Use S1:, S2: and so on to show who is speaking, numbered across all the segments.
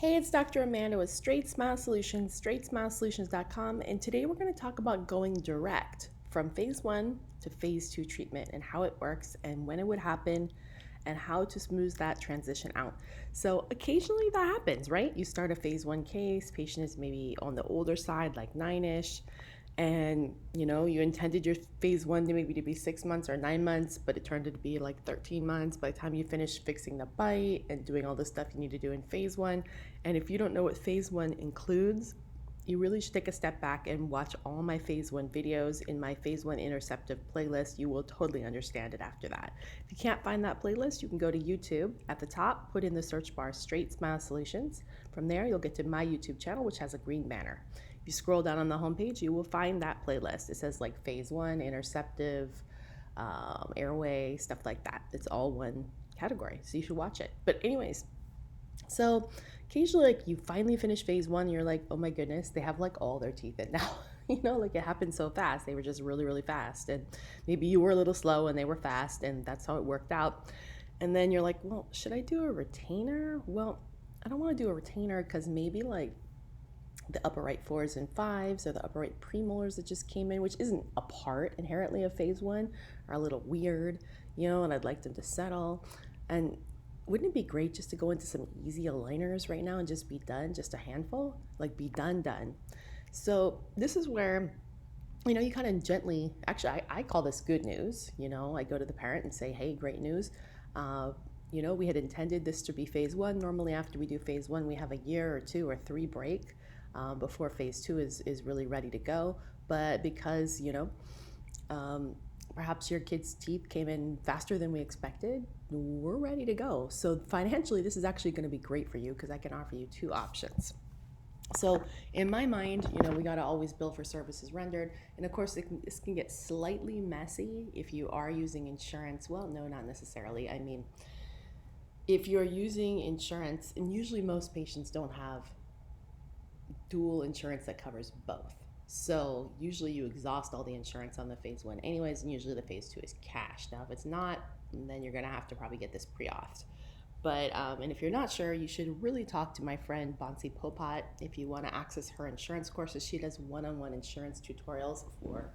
S1: Hey, it's Dr. Amanda with Straightsmile Solutions, straightsmilesolutions.com, and today we're going to talk about going direct from phase 1 to phase 2 treatment and how it works and when it would happen and how to smooth that transition out. So occasionally that happens, right? You start a phase 1 case, patient is maybe on the older side, like 9-ish, and you intended your phase 1 to maybe to be 6 months or 9 months, but it turned out to be like 13 months by the time you finish fixing the bite and doing all the stuff you need to do in phase 1. And if you don't know what phase 1 includes, you really should take a step back and watch all my phase 1 videos in my phase 1 interceptive playlist. You will totally understand it after that. If you can't find that playlist, you can go to YouTube. At the top, put in the search bar Straightsmile Solutions. From there, you'll get to my YouTube channel, which has a green banner. If you scroll down on the homepage, you will find that playlist. It says like phase 1, interceptive, airway, stuff like that. It's all one category, so you should watch it. But anyways, so occasionally, like, you finally finish phase 1 and you're like, oh my goodness, they have like all their teeth in now. Like, it happened so fast. They were just really, really fast. And maybe you were a little slow and they were fast, and that's how it worked out. And then you're like, well, should I do a retainer? Well, I don't want to do a retainer because maybe like the upper right 4s and 5s or the upper right premolars that just came in, which isn't a part inherently of phase 1, are a little weird, and I'd like them to settle. And wouldn't it be great just to go into some easy aligners right now and just be done, just a handful, like be done. So this is where you kind of gently, actually, I call this good news. I go to the parent and say, hey, great news. We had intended this to be phase 1. Normally after we do phase 1, we have a year or 2 or 3 break before phase 2 is really ready to go. But because, perhaps your kid's teeth came in faster than we expected, we're ready to go. So financially, this is actually going to be great for you because I can offer you 2 options. So in my mind, we got to always bill for services rendered. And of course, this can get slightly messy if you are using insurance. Well, no, not necessarily. I mean, if you're using insurance, and usually most patients don't have dual insurance that covers both. So usually you exhaust all the insurance on the phase 1 anyways, and usually the phase 2 is cash. Now, if it's not, then you're going to have to probably get this pre-authed. But, and if you're not sure, you should really talk to my friend Bonsi Popat if you want to access her insurance courses. She does one-on-one insurance tutorials for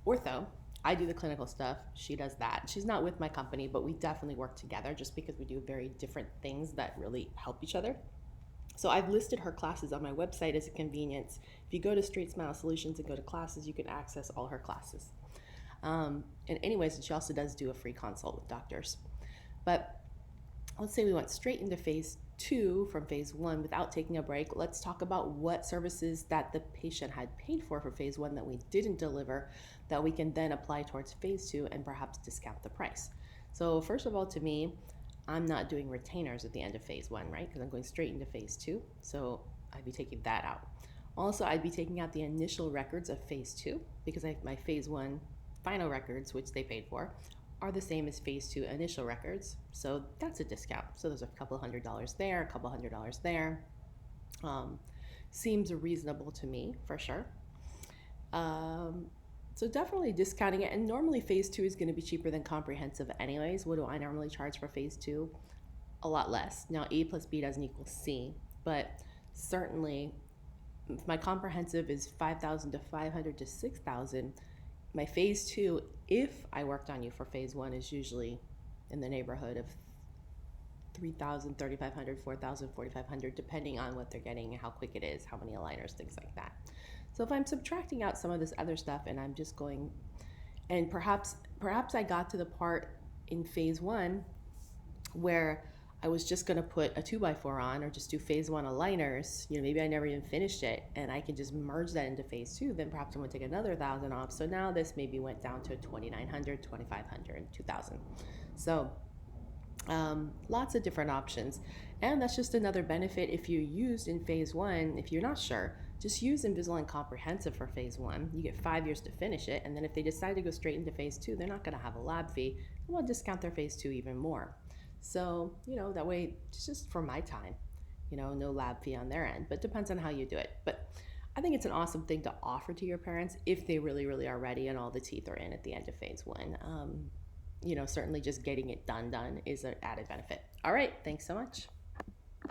S1: ortho. I do the clinical stuff. She does that. She's not with my company, but we definitely work together just because we do very different things that really help each other. So I've listed her classes on my website as a convenience. If you go to Straightsmile Solutions and go to classes, you can access all her classes. And anyways, she also does do a free consult with doctors. But let's say we went straight into phase 2 from phase 1 without taking a break. Let's talk about what services that the patient had paid for phase 1 that we didn't deliver that we can then apply towards phase 2 and perhaps discount the price. So first of all, to me, I'm not doing retainers at the end of phase 1, right? Because I'm going straight into phase 2. So I'd be taking that out. Also, I'd be taking out the initial records of phase 2 because my phase 1 final records, which they paid for, are the same as phase 2 initial records. So that's a discount. So there's a couple $100 there, a couple $100 there. Seems reasonable to me, for sure. So definitely discounting it. And normally phase 2 is going to be cheaper than comprehensive anyways. What do I normally charge for phase 2? A lot less. Now, A plus B doesn't equal C, but certainly if my comprehensive is $5,000 to $500 to $6,000, my phase 2, if I worked on you for phase 1, is usually in the neighborhood of $3,000, $3,500, $4,000, $4,500, depending on what they're getting and how quick it is, how many aligners, things like that. So if I'm subtracting out some of this other stuff and I'm just going, and perhaps I got to the part in phase 1 where I was just going to put a 2x4 on or just do phase 1 aligners, maybe I never even finished it and I can just merge that into phase 2, then perhaps I'm going to take another $1,000 off. So now this maybe went down to $2,900, $2,500, and $2,000. So lots of different options. And that's just another benefit if you used in phase 1. If you're not sure, just use Invisalign Comprehensive for phase 1. You get 5 years to finish it. And then if they decide to go straight into phase 2, they're not going to have a lab fee. And we'll discount their phase 2 even more. So, that way, it's just for my time, no lab fee on their end, but depends on how you do it. But I think it's an awesome thing to offer to your parents if they really, really are ready and all the teeth are in at the end of phase 1. Certainly just getting it done is an added benefit. All right, thanks so much.